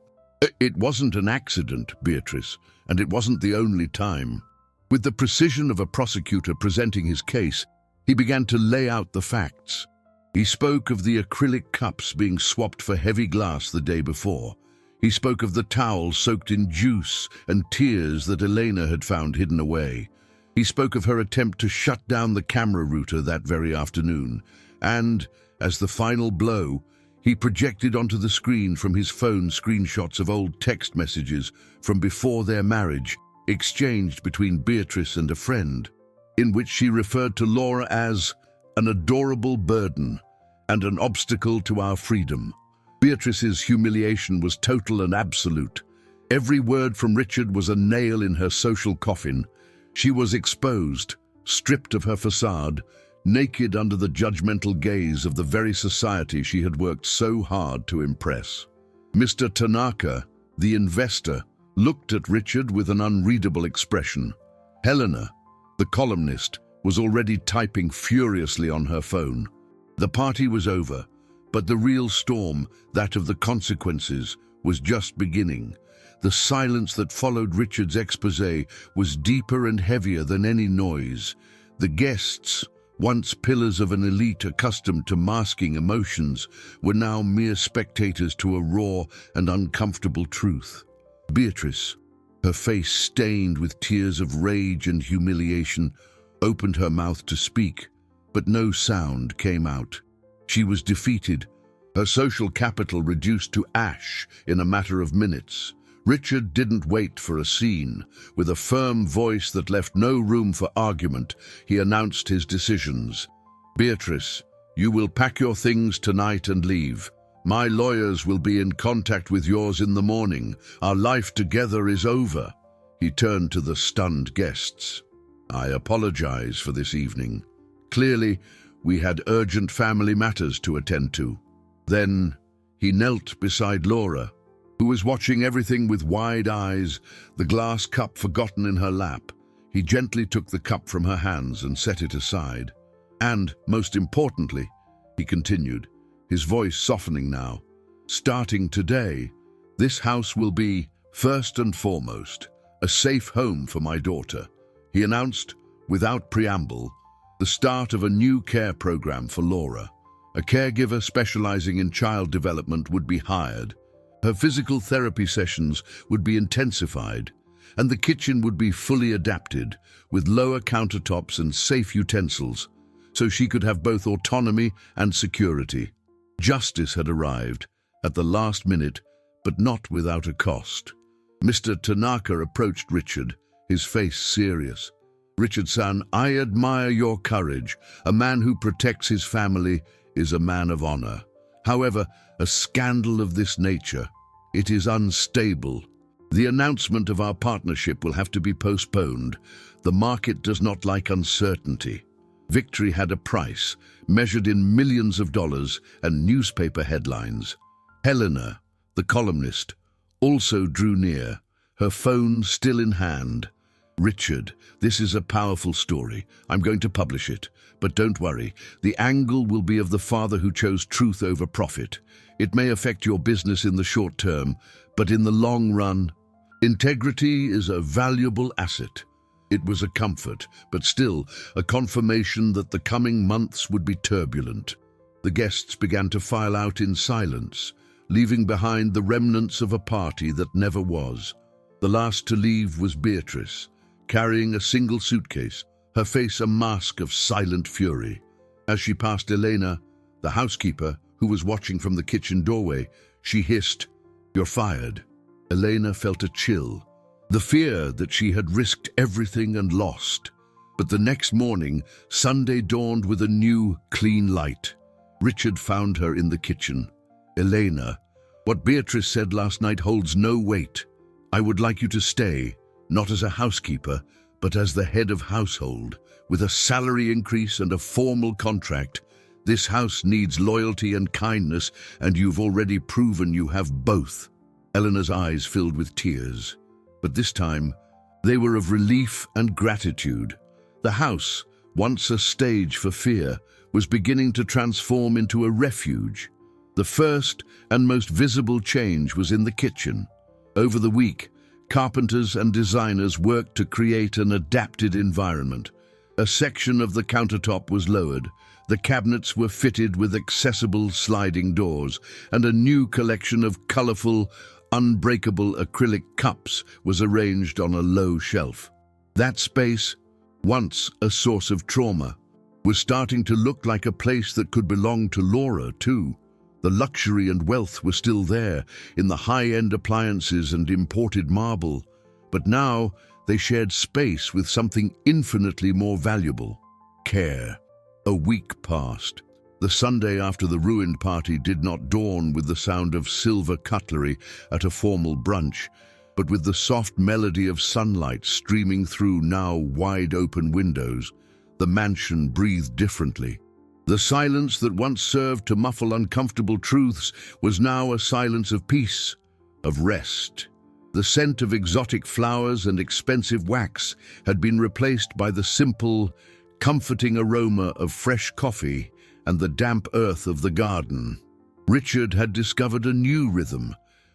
"It wasn't an accident, Beatrice, and it wasn't the only time." With the precision of a prosecutor presenting his case, he began to lay out the facts. He spoke of the acrylic cups being swapped for heavy glass the day before. He spoke of the towels soaked in juice and tears that Elena had found hidden away. He spoke of her attempt to shut down the camera router that very afternoon. And, as the final blow, he projected onto the screen from his phone screenshots of old text messages from before their marriage, exchanged between Beatrice and a friend, in which she referred to Laura as an adorable burden and an obstacle to our freedom. Beatrice's humiliation was total and absolute. Every word from Richard was a nail in her social coffin. She was exposed, stripped of her facade, naked under the judgmental gaze of the very society she had worked so hard to impress. Mr. Tanaka, The investor looked at Richard with an unreadable expression. Helena, the columnist, was already typing furiously on her phone. The party was over, but the real storm, that of the consequences, was just beginning. The silence that followed Richard's exposé was deeper and heavier than any noise. The guests, once pillars of an elite accustomed to masking emotions, were now mere spectators to a raw and uncomfortable truth. Beatrice, her face stained with tears of rage and humiliation, opened her mouth to speak, but no sound came out. She was defeated, her social capital reduced to ash in a matter of minutes. Richard didn't wait for a scene. With a firm voice that left no room for argument, he announced his decisions. "Beatrice, you will pack your things tonight and leave. My lawyers will be in contact with yours in the morning. Our life together is over." He turned to the stunned guests. "I apologize for this evening. Clearly, we had urgent family matters to attend to." Then he knelt beside Laura, who was watching everything with wide eyes, the glass cup forgotten in her lap. He gently took the cup from her hands and set it aside. "And, most importantly," he continued, his voice softening now, "starting today, this house will be, first and foremost, a safe home for my daughter." He announced, without preamble, the start of a new care program for Laura. A caregiver specializing in child development would be hired. Her physical therapy sessions would be intensified, and the kitchen would be fully adapted, with lower countertops and safe utensils, so she could have both autonomy and security. Justice had arrived, at the last minute, but not without a cost. Mr. Tanaka approached Richard, his face serious. "Richard-san, I admire your courage. A man who protects his family is a man of honor. However, a scandal of this nature, it is unstable. The announcement of our partnership will have to be postponed. The market does not like uncertainty." Victory had a price, measured in millions of dollars and newspaper headlines. Helena, the columnist, also drew near, her phone still in hand. "Richard, this is a powerful story. I'm going to publish it. But don't worry, the angle will be of the father who chose truth over profit. It may affect your business in the short term, but in the long run, integrity is a valuable asset." It was a comfort, but still a confirmation that the coming months would be turbulent. The guests began to file out in silence, leaving behind the remnants of a party that never was. The last to leave was Beatrice, carrying a single suitcase, her face a mask of silent fury. As she passed Elena, the housekeeper, who was watching from the kitchen doorway, she hissed, "You're fired." Elena felt a chill, the fear that she had risked everything and lost. But the next morning, Sunday dawned with a new, clean light. Richard found her in the kitchen. "Elena, what Beatrice said last night holds no weight. I would like you to stay, not as a housekeeper, but as the head of household, with a salary increase and a formal contract. This house needs loyalty and kindness, and you've already proven you have both." Eleanor's eyes filled with tears, but this time they were of relief and gratitude. The house, once a stage for fear, was beginning to transform into a refuge. The first and most visible change was in the kitchen. Over the week, carpenters and designers worked to create an adapted environment. A section of the countertop was lowered, the cabinets were fitted with accessible sliding doors, and a new collection of colorful, unbreakable acrylic cups was arranged on a low shelf. That space, once a source of trauma, was starting to look like a place that could belong to Laura, too. The luxury and wealth were still there, in the high-end appliances and imported marble, but now they shared space with something infinitely more valuable: care. A week passed. The Sunday after the ruined party did not dawn with the sound of silver cutlery at a formal brunch, but with the soft melody of sunlight streaming through now wide-open windows. The mansion breathed differently. The silence that once served to muffle uncomfortable truths was now a silence of peace. of rest. The scent of exotic flowers and expensive wax had been replaced by the simple, comforting aroma of fresh coffee and the damp earth of the garden. Richard had discovered a new rhythm,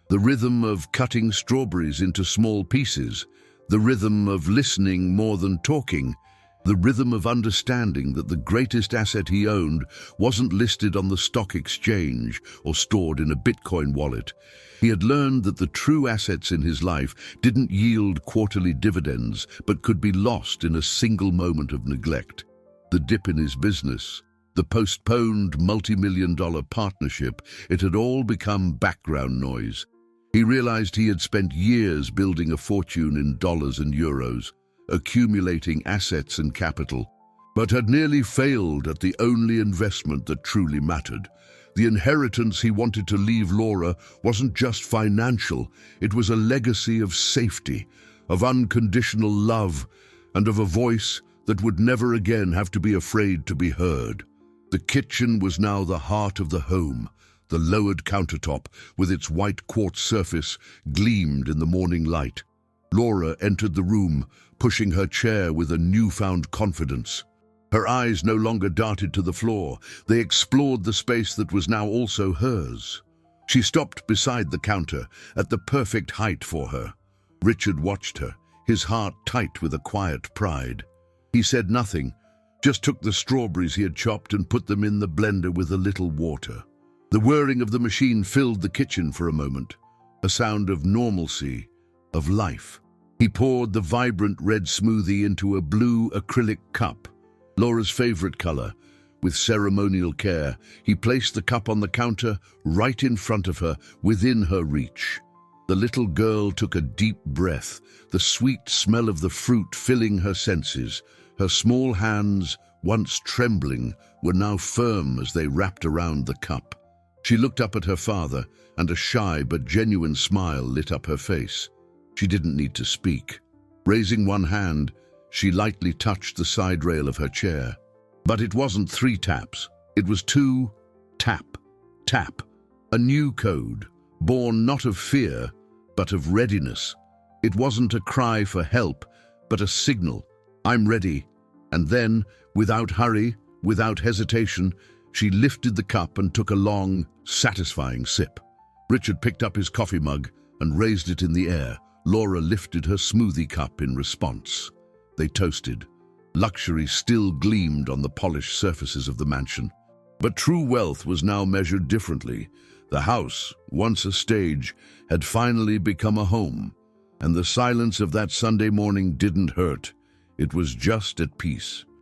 the rhythm of cutting strawberries into small pieces, the rhythm of listening more than talking, the rhythm of understanding that the greatest asset he owned wasn't listed on the stock exchange or stored in a Bitcoin wallet. He had learned that the true assets in his life didn't yield quarterly dividends, but could be lost in a single moment of neglect. The dip in his business, the postponed multi-million-dollar partnership, it had all become background noise. He realized he had spent years building a fortune in dollars and euros, accumulating assets and capital, but had nearly failed at the only investment that truly mattered. The inheritance he wanted to leave Laura wasn't just financial, it was a legacy of safety, of unconditional love, and of a voice that would never again have to be afraid to be heard. The kitchen was now the heart of the home. The lowered countertop, with its white quartz surface, gleamed in the morning light. Laura entered the room, pushing her chair with a newfound confidence. Her eyes no longer darted to the floor. They explored the space that was now also hers. She stopped beside the counter, at the perfect height for her. Richard watched her, his heart tight with a quiet pride. He said nothing, just took the strawberries he had chopped and put them in the blender with a little water. The whirring of the machine filled the kitchen for a moment, a sound of normalcy, of life. He poured the vibrant red smoothie into a blue acrylic cup, Laura's favorite color. With ceremonial care, he placed the cup on the counter, right in front of her, within her reach. The little girl took a deep breath, the sweet smell of the fruit filling her senses. Her small hands, once trembling, were now firm as they wrapped around the cup. She looked up at her father, and a shy but genuine smile lit up her face. She didn't need to speak. Raising one hand, she lightly touched the side rail of her chair. But it wasn't 3 taps. It was 2. Tap, tap. A new code, born not of fear, but of readiness. It wasn't a cry for help, but a signal. I'm ready. And then, without hurry, without hesitation, she lifted the cup and took a long, satisfying sip. Richard picked up his coffee mug and raised it in the air. Laura lifted her smoothie cup in response. They toasted. Luxury still gleamed on the polished surfaces of the mansion. But true wealth was now measured differently. The house, once a stage, had finally become a home. And the silence of that Sunday morning didn't hurt. It was just at peace.